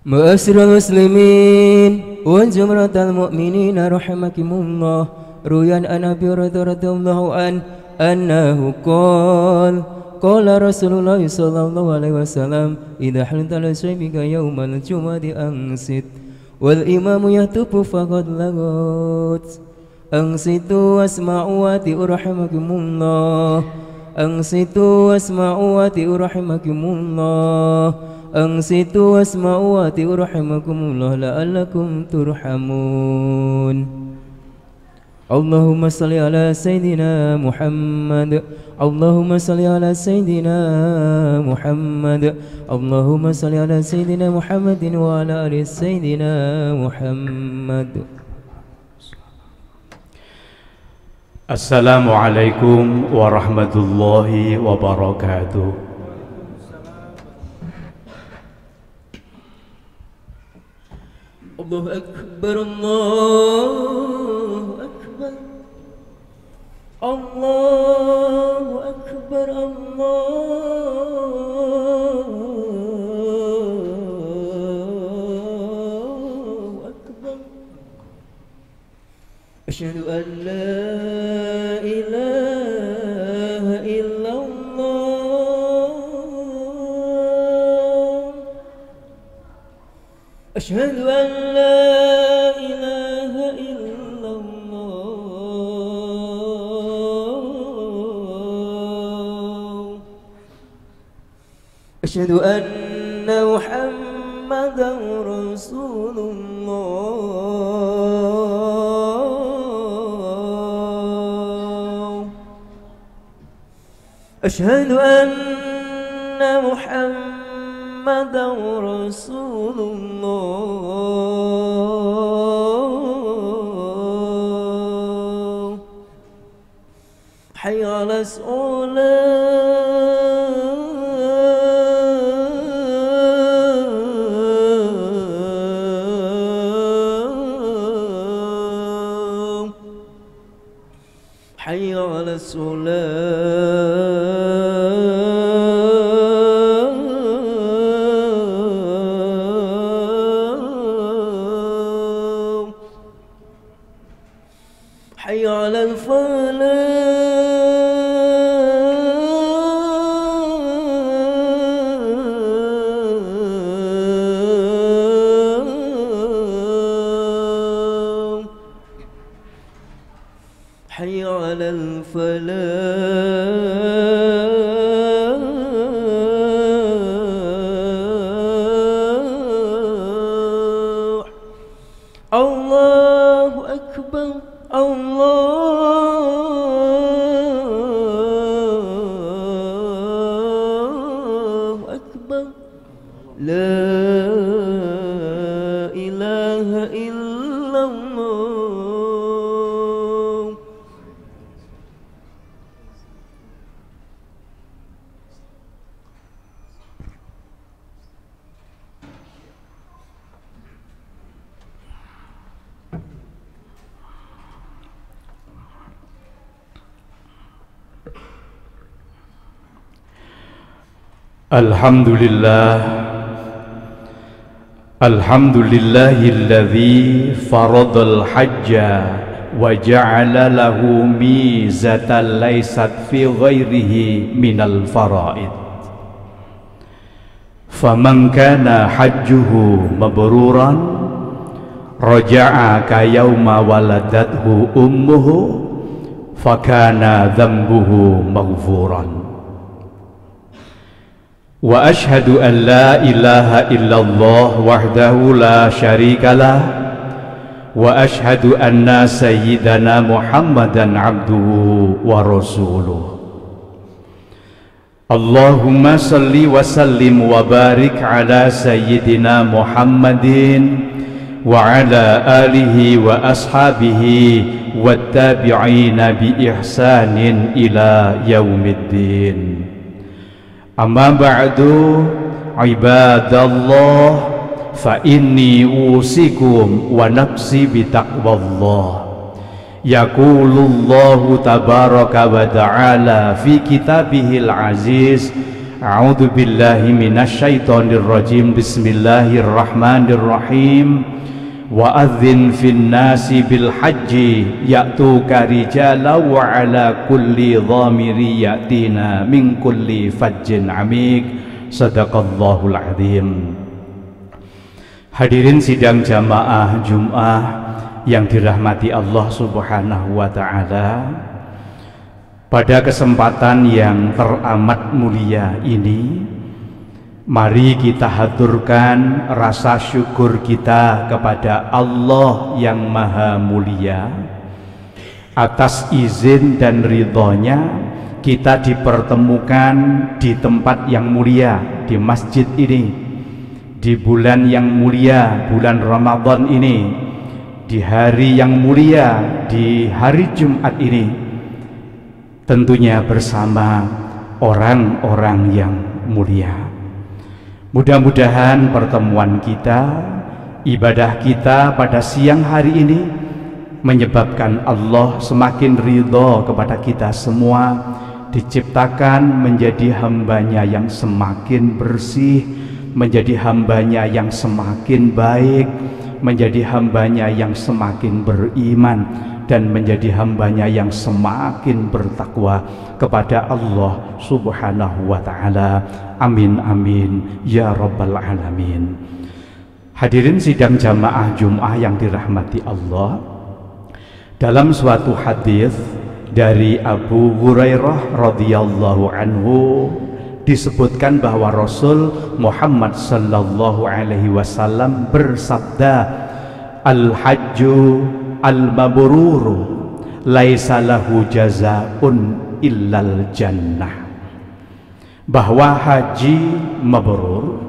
Ma'asyiral muslimin wa jumratal mu'minin rahimakumullah. Ruyan an Abi Hurairah radhiyallahu anhu qala Rasulullah sallallahu alaihi wasallam idza halta ala shaybika yaumal jumu'ati ansit wal imamu yahtubu faqad lagat ansitu wasma'u wa ati'u rahimakumullah ansitu wasma'u wa ati'u rahimakumullah ansitu wasma'u wa ati'u rahimakumullah la'allakum turhamun. Allahumma salli ala Sayyidina Muhammad. Allahumma salli ala Sayyidina Muhammad. Allahumma salli ala Sayyidina Muhammadin wa ala ali Sayyidina Muhammad. Assalamualaikum warahmatullahi wabarakatuh. Allahu Akbar, Allahu Akbar, Allahu Akbar, Allahu Akbar. Asyhadu an la ilaha illallah. Asyhadu an la ilaha illallah. Asyhadu anna Muhammadan Rasulullah. Asyhadu anna Muhammadan Rasulullah. Hayya 'alas salat. Hayya 'alas salat. حي على الفلاح حي على الفلاح. الله أكبر، الله أكبر. لا إله إلا الله. Alhamdulillah, alhamdulillahilladzi faradal hajja wa ja'ala lahu mizatan laysat fi ghairihi minal faraid. Faman kana hajjuhu mabruran raja'a ka yauma waladathu ummuhu fakana dhanbuhu maghfuran. Wa ashhadu an la ilaha illallah wahdahu la syarikalah wa ashhadu anna sayyidana Muhammadan abduhu wa rasuluh. Allahumma salli wa sallim wa barik ala sayyidina Muhammadin wa ala alihi wa ashabihi wa tabi'ina bi ihsanin ila yaumiddin. Amma ba'du ibadallah fa inni usikum wa nafsi bitaqwallah. Yaqulullahu tabaraka wa ta'ala fi kitabihil aziz A'udzu billahi minasyaitonir rajim. Bismillahirrahmanirrahim. Wa adzin fin nasi bil haji ya'tuka rijala wa ala kulli dhamiri yatina min kulli fajjin amik. Sadaqallahul azim. Hadirin sidang jamaah Jum'ah yang dirahmati Allah Subhanahu wa ta'ala, pada kesempatan yang teramat mulia ini, mari kita haturkan rasa syukur kita kepada Allah yang maha mulia atas izin dan ridhonya kita dipertemukan di tempat yang mulia, di masjid ini, di bulan yang mulia, bulan Ramadan ini, di hari yang mulia, di hari Jumat ini, tentunya bersama orang-orang yang mulia. Mudah-mudahan pertemuan kita, ibadah kita pada siang hari ini menyebabkan Allah semakin ridho kepada kita semua, diciptakan menjadi hambanya yang semakin bersih, menjadi hambanya yang semakin baik, menjadi hambanya yang semakin beriman, dan menjadi hambanya yang semakin bertakwa kepada Allah Subhanahu wa ta'ala. Amin amin ya rabbal alamin. Hadirin sidang jamaah Jum'ah yang dirahmati Allah, dalam suatu hadis dari Abu Hurairah radhiyallahu anhu disebutkan bahwa Rasul Muhammad sallallahu alaihi wasallam bersabda, al-hajju al-mabruru laisa lahu jazaa'un illal jannah. Bahwa haji mabrur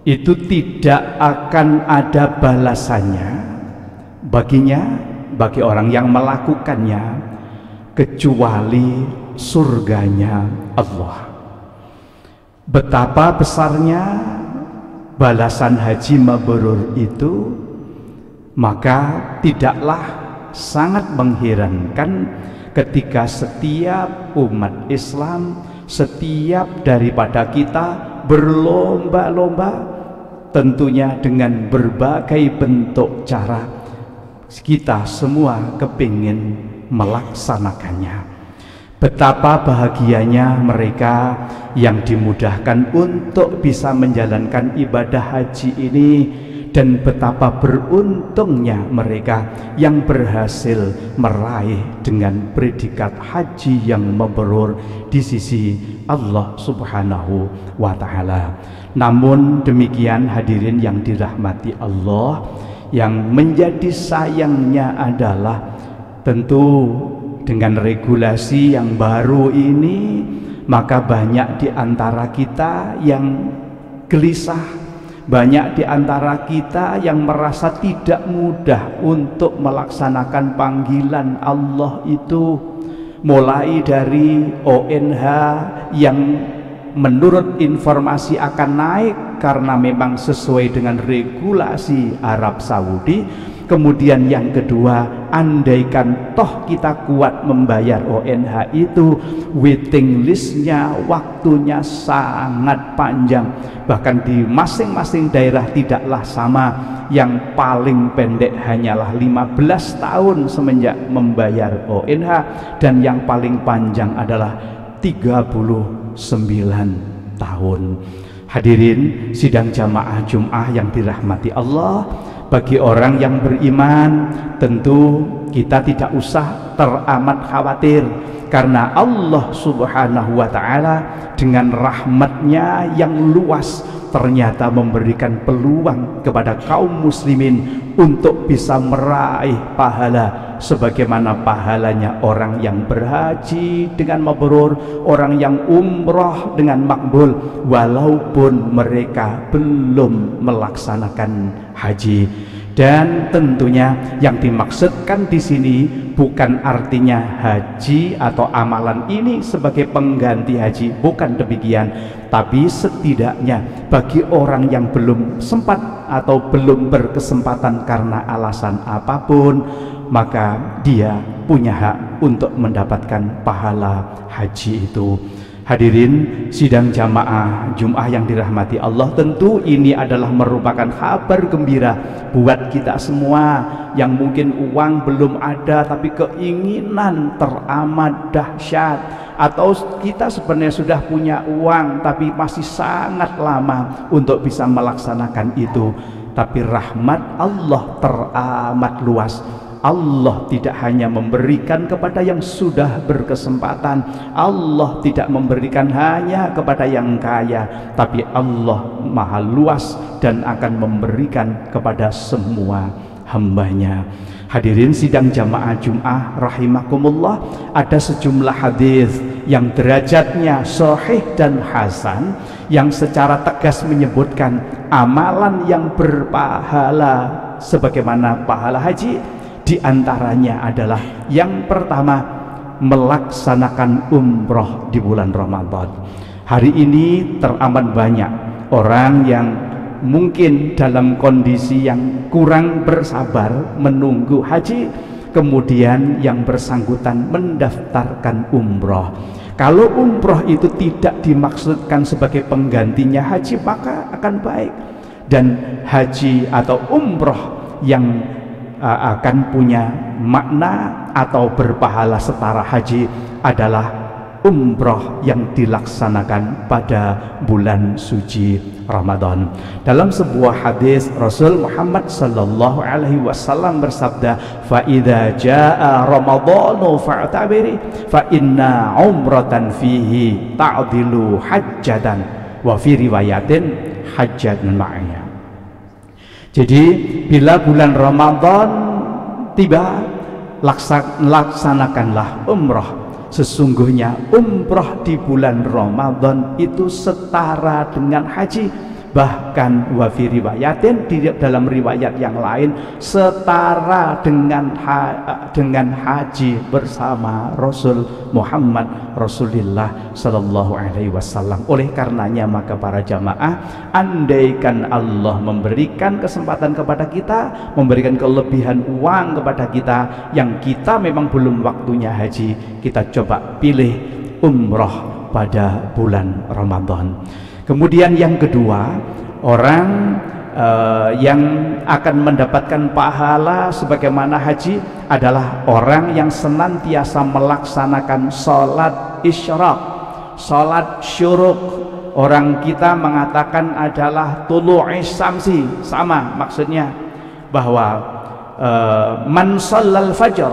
itu tidak akan ada balasannya baginya, bagi orang yang melakukannya, kecuali surganya Allah. Betapa besarnya balasan haji mabrur itu, maka tidaklah sangat mengherankan ketika setiap umat Islam, setiap daripada kita berlomba-lomba, tentunya dengan berbagai bentuk cara, kita semua kepingin melaksanakannya. Betapa bahagianya mereka yang dimudahkan untuk bisa menjalankan ibadah haji ini, dan betapa beruntungnya mereka yang berhasil meraih dengan predikat haji yang mabrur di sisi Allah Subhanahu wa ta'ala. Namun demikian hadirin yang dirahmati Allah, yang menjadi sayangnya adalah tentu dengan regulasi yang baru ini, maka banyak di antara kita yang gelisah, banyak di antara kita yang merasa tidak mudah untuk melaksanakan panggilan Allah itu, mulai dari ONH yang menurut informasi akan naik karena memang sesuai dengan regulasi Arab Saudi. Kemudian yang kedua, andaikan toh kita kuat membayar ONH itu, waiting listnya, waktunya sangat panjang. Bahkan di masing-masing daerah tidaklah sama. Yang paling pendek hanyalah 15 tahun semenjak membayar ONH, dan yang paling panjang adalah 39 tahun. Hadirin sidang jamaah Jum'ah yang dirahmati Allah, bagi orang yang beriman tentu kita tidak usah teramat khawatir, karena Allah Subhanahu wa ta'ala dengan rahmatnya yang luas ternyata memberikan peluang kepada kaum muslimin untuk bisa meraih pahala sebagaimana pahalanya orang yang berhaji dengan mabrur, orang yang umroh dengan makbul, walaupun mereka belum melaksanakan haji. Dan tentunya yang dimaksudkan di sini bukan artinya haji atau amalan ini sebagai pengganti haji, bukan demikian. Tapi setidaknya bagi orang yang belum sempat atau belum berkesempatan karena alasan apapun, maka dia punya hak untuk mendapatkan pahala haji itu. Hadirin sidang jamaah Jum'ah yang dirahmati Allah, tentu ini adalah merupakan kabar gembira buat kita semua yang mungkin uang belum ada tapi keinginan teramat dahsyat, atau kita sebenarnya sudah punya uang tapi masih sangat lama untuk bisa melaksanakan itu. Tapi rahmat Allah teramat luas. Allah tidak hanya memberikan kepada yang sudah berkesempatan, Allah tidak memberikan hanya kepada yang kaya, tapi Allah maha luas dan akan memberikan kepada semua hambanya. Hadirin sidang jamaah Jum'ah rahimakumullah, ada sejumlah hadis yang derajatnya sahih dan hasan yang secara tegas menyebutkan amalan yang berpahala sebagaimana pahala haji. Di antaranya adalah yang pertama, melaksanakan umroh di bulan Ramadan. Hari ini teramat banyak orang yang mungkin dalam kondisi yang kurang bersabar menunggu haji, kemudian yang bersangkutan mendaftarkan umroh. Kalau umroh itu tidak dimaksudkan sebagai penggantinya haji, maka akan baik. Dan haji atau umroh yang akan punya makna atau berpahala setara haji adalah umroh yang dilaksanakan pada bulan suci Ramadan. Dalam sebuah hadis Rasul Muhammad sallallahu alaihi wasallam bersabda, "Fa idza jaa Ramadhanu fa'tabiri fa inna umratan fihi ta'dilu hajjatan wa fi riwayatin hajjatan ma'iyah." Jadi bila bulan Ramadan tiba, laksanakanlah umroh. Sesungguhnya umroh di bulan Ramadan itu setara dengan haji. Bahkan wa fi riwayatin, di dalam riwayat yang lain, setara dengan haji bersama Rasul Muhammad Rasulullah sallallahu alaihi wasallam. Oleh karenanya maka para jamaah, andaikan Allah memberikan kesempatan kepada kita, memberikan kelebihan uang kepada kita, yang kita memang belum waktunya haji, kita coba pilih umroh pada bulan Ramadan. Kemudian yang kedua, orang yang akan mendapatkan pahala sebagaimana haji adalah orang yang senantiasa melaksanakan sholat isyraq, sholat syuruk. Orang kita mengatakan adalah tulu'is samsi, sama maksudnya, bahwa man shallal fajr,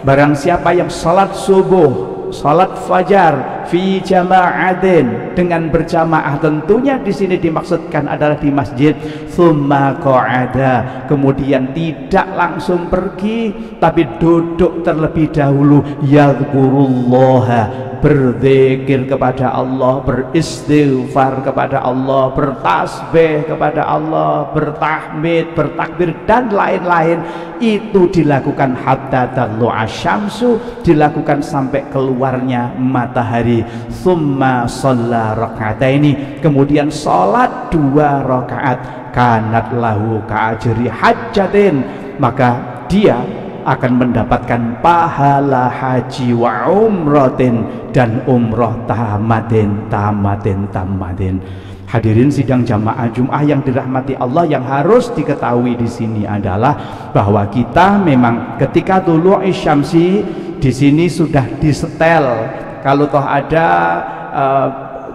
barang siapa yang sholat subuh, salat fajar fi jama'atin, dengan berjamaah, tentunya di sini dimaksudkan adalah di masjid, tsumma qa'ada, kemudian tidak langsung pergi tapi duduk terlebih dahulu, yadhkurullaha, berzikir kepada Allah, beristighfar kepada Allah, bertasbih kepada Allah, bertahmid, bertakbir dan lain-lain. Itu dilakukan hatta tatlu'a syamsu, dilakukan sampai keluarnya matahari. Tsumma shalla raka'ataini, kemudian salat 2 rakaat, kanat lahu ka'ajri hajjatin, maka dia akan mendapatkan pahala haji wa umratin, dan umroh tamatin. Hadirin sidang jamaah Jum'ah yang dirahmati Allah, yang harus diketahui di sini adalah bahwa kita memang ketika tulu'is syamsi di sini sudah disetel. Kalau toh ada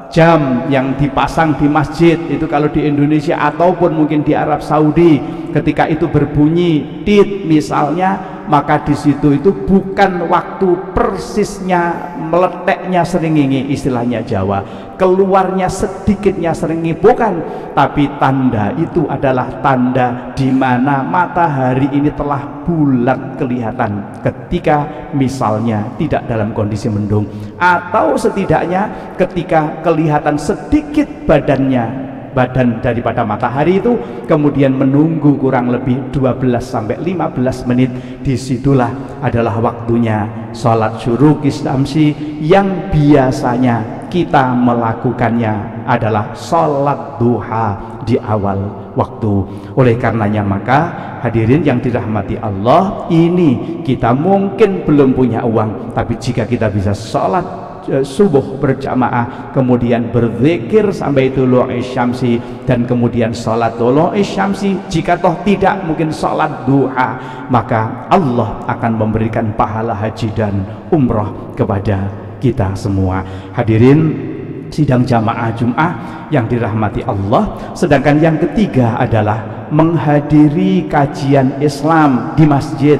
jam yang dipasang di masjid itu, kalau di Indonesia ataupun mungkin di Arab Saudi, ketika itu berbunyi tit misalnya, maka di situ itu bukan waktu persisnya meleteknya srengenge, istilahnya Jawa, keluarnya sedikitnya srengenge, bukan, tapi tanda itu adalah tanda di mana matahari ini telah bulat kelihatan ketika misalnya tidak dalam kondisi mendung, atau setidaknya ketika kelihatan sedikit badan daripada matahari itu, kemudian menunggu kurang lebih 12 sampai 15 menit, disitulah adalah waktunya sholat syurukis syamsi, yang biasanya kita melakukannya adalah sholat duha di awal waktu. Oleh karenanya maka hadirin yang dirahmati Allah, ini kita mungkin belum punya uang, tapi jika kita bisa sholat subuh berjamaah, kemudian berzikir sampai tulu'i syamsi, dan kemudian sholat tulu'i syamsi. Jika toh tidak mungkin sholat duha, maka Allah akan memberikan pahala haji dan umroh kepada kita semua. Hadirin sidang jamaah Jum'ah yang dirahmati Allah. Sedangkan yang ketiga adalah menghadiri kajian Islam di masjid,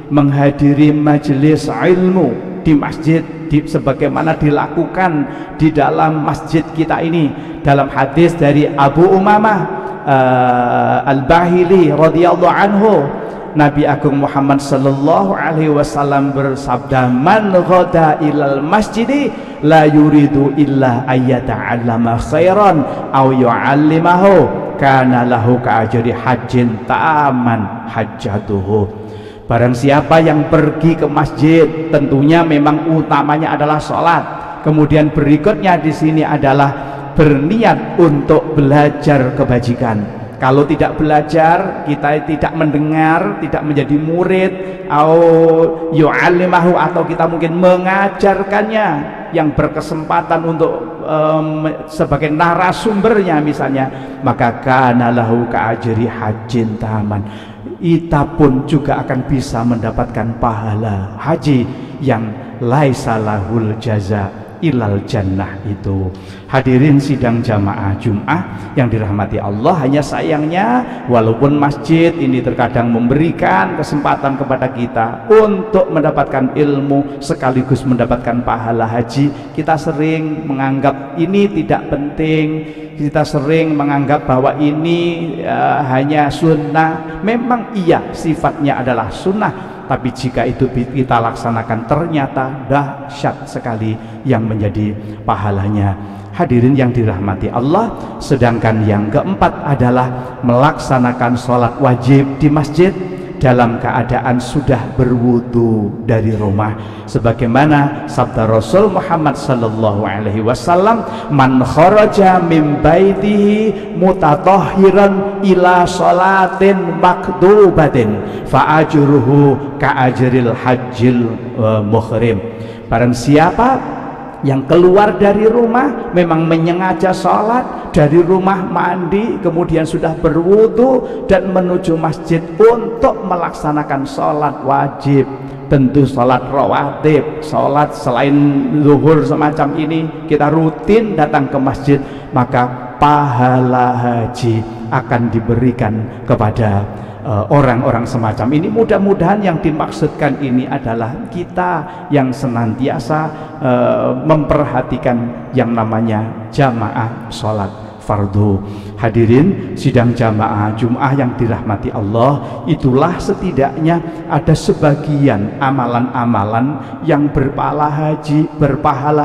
menghadiri majelis ilmu di masjid, sebagaimana dilakukan di dalam masjid kita ini. Dalam hadis dari Abu Umamah Al-Bahili radhiyallahu anhu, Nabi Agung Muhammad sallallahu alaihi wasallam bersabda, man ghada ilal masjidi la yuridu illa ayyata'allama khairan aw yu'allimahu kana lahu ka'ajri hajjin ta'aman hajjatuhu. Barang siapa yang pergi ke masjid, tentunya memang utamanya adalah sholat. Kemudian berikutnya di sini adalah berniat untuk belajar kebajikan. Kalau tidak belajar, kita tidak mendengar, tidak menjadi murid, atau kita mungkin mengajarkannya, yang berkesempatan untuk sebagai narasumbernya misalnya, maka kana lahu ka'ajri hajjin taman. Kita pun juga akan bisa mendapatkan pahala haji yang laisa lahul jaza ilal jannah itu. Hadirin sidang jamaah Jum'ah yang dirahmati Allah, hanya sayangnya walaupun masjid ini terkadang memberikan kesempatan kepada kita untuk mendapatkan ilmu sekaligus mendapatkan pahala haji, kita sering menganggap ini tidak penting. Kita sering menganggap bahwa ini hanya sunnah. Memang iya, sifatnya adalah sunnah, tapi jika itu kita laksanakan ternyata dahsyat sekali yang menjadi pahalanya. Hadirin yang dirahmati Allah. Sedangkan yang keempat adalah melaksanakan sholat wajib di masjid dalam keadaan sudah berwudu dari rumah, sebagaimana sabda Rasul Muhammad sallallahu alaihi wasallam, man kharaja min baitihi mutatahhiran ila sholatin maktubatin fa ajruhu ka ajril hajjil muhrim. Barang siapa yang keluar dari rumah memang menyengaja sholat dari rumah, mandi, kemudian sudah berwudu dan menuju masjid untuk melaksanakan sholat wajib, tentu sholat rawatib, sholat selain zuhur semacam ini kita rutin datang ke masjid, maka pahala haji akan diberikan kepada orang-orang semacam ini. Mudah-mudahan yang dimaksudkan ini adalah kita yang senantiasa memperhatikan yang namanya jamaah sholat fardu. Hadirin sidang jamaah Jum'ah yang dirahmati Allah, itulah setidaknya ada sebagian amalan-amalan yang berpahala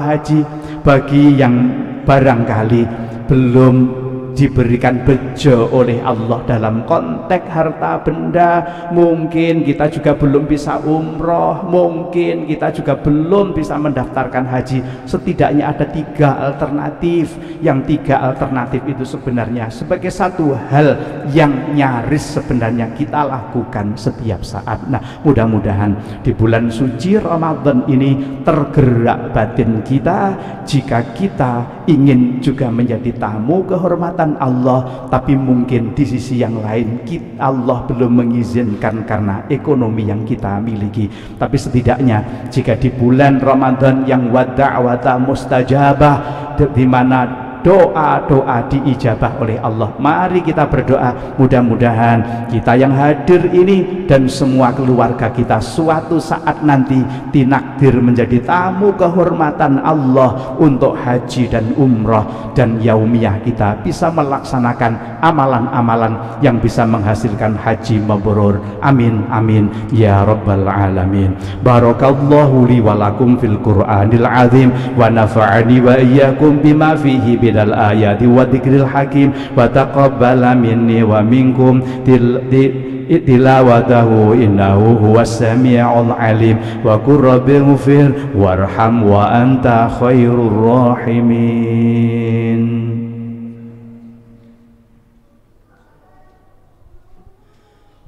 haji bagi yang barangkali belum diberikan bejo oleh Allah dalam konteks harta benda. Mungkin kita juga belum bisa umroh, mungkin kita juga belum bisa mendaftarkan haji. Setidaknya ada 3 alternatif, yang 3 alternatif itu sebenarnya sebagai satu hal yang nyaris sebenarnya kita lakukan setiap saat. Nah, mudah-mudahan di bulan suci Ramadan ini tergerak batin kita jika kita ingin juga menjadi tamu kehormatan Allah, tapi mungkin di sisi yang lain Allah belum mengizinkan karena ekonomi yang kita miliki. Tapi setidaknya jika di bulan Ramadan yang wada'wata mustajabah, di mana doa-doa diijabah oleh Allah, mari kita berdoa mudah-mudahan kita yang hadir ini dan semua keluarga kita suatu saat nanti tinakdir menjadi tamu kehormatan Allah untuk haji dan umrah, dan yaumiyah kita bisa melaksanakan amalan-amalan yang bisa menghasilkan haji mabrur. Amin amin ya rabbal alamin. Barakallahu li walakum fil Qur'anil azim wa nafa'ani wa iyyakum bima fihi minal ayati wa dzikril hakim wa taqabbala minni wa minkum tilawatahu innahu huwas sami'ul alim wa qur rabbighfir warham wa anta khairur rahimin.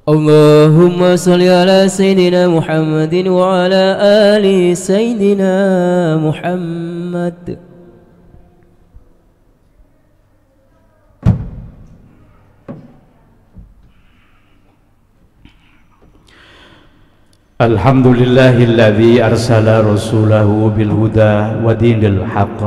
اللهم صل على سيدنا محمد وعلى آل سيدنا محمد. Alhamdulillahilladzi arsala rasulahu bil huda wa dinil haqq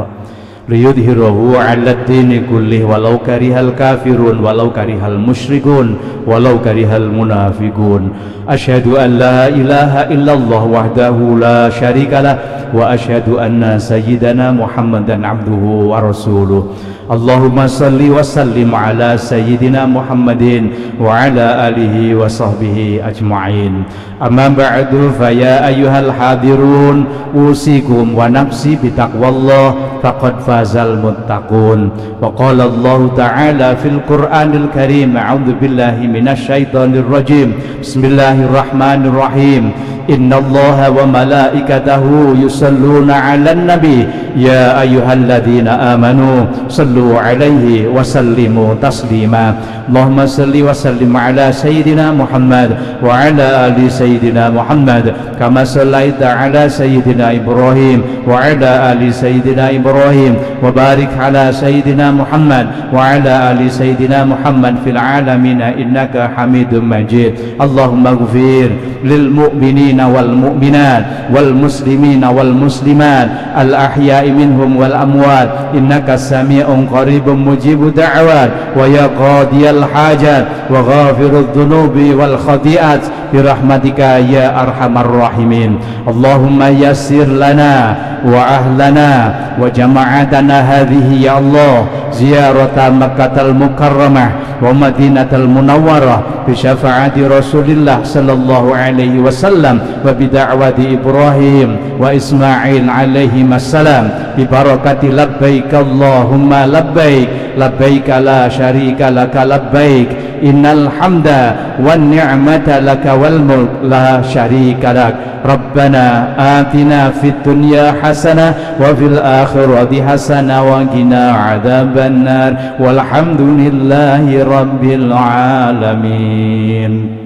liyudhhirahu 'alad dini kullih walau karihal kafirun walau karihal musyrikun walau karihal munafiqun. Asyhadu an la ilaha illallah wahdahu la syarikalah wa asyhadu anna sayyidana Muhammadan abduhu wa rasuluh. Allahumma salli wa sallim ala sayyidina Muhammadin wa ala alihi wa sahbihi ajma'in. Amma ba'du fa ya ayyuhal hadirun usikum wa nafsi bitaqwallah faqad fazal muttaqun. Wa qala Allah ta'ala fil Qur'anil Karim a'udzu billahi minasy syaithanir rajim. Bismillahirrahmanirrahim. Innallaha wa malaikatahu yusalluna 'alan nabi ya ayyuhalladzina amanu sallu 'alaihi wa sallimu taslima. Allahumma salli wa sallim ala sayyidina Muhammad wa ala ali sayyidina Muhammad kama sallaita ala sayyidina Ibrahim wa ala ali sayyidina Ibrahim wa barik ala sayyidina Muhammad wa ala ali sayyidina Muhammad fil alamin innaka Hamidum Majid. Allahumma ighfir lil mu'minina wal mu'minat wal muslimina wal muslimat al ahya'i minhum wal amwat innaka sami'un qaribun mujibud da'wat wa ya qadiyal hajat wa ghafirudz dzunubi wal khati'at birahmatika ya arhamar rahimin. Allahumma yassir lana wa ahlana wa jama'atana hadhihi ya Allah ziyarata Makkatal Mukarramah wa Madinatal Munawwarah bi syafaati Rasulillah sallallahu alaihi wasallam wa bi da'wati Ibrahim wa Ismail alaihi wassalam bi barakati labbaik Allahumma labbaik labbaik la syarika laka labbaik innal hamda wan ni'mata laka wal mulk la syarika lak. Rabbana atina fid dunya hasanah wa fil akhirati hasanah wa qina adzabannar walhamdulillahi rabbil alamin.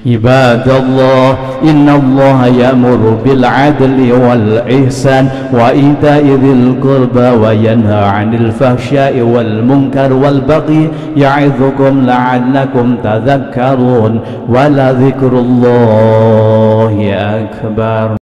Ibadallah, innallaha ya'muru bil 'adli wal ihsan wa ita'i dzil qurba wa yanha 'anil fahsya'i wal munkar wal baghi ya'idzukum la'allakum tadhakkarun wa la dzikrullahi akbar.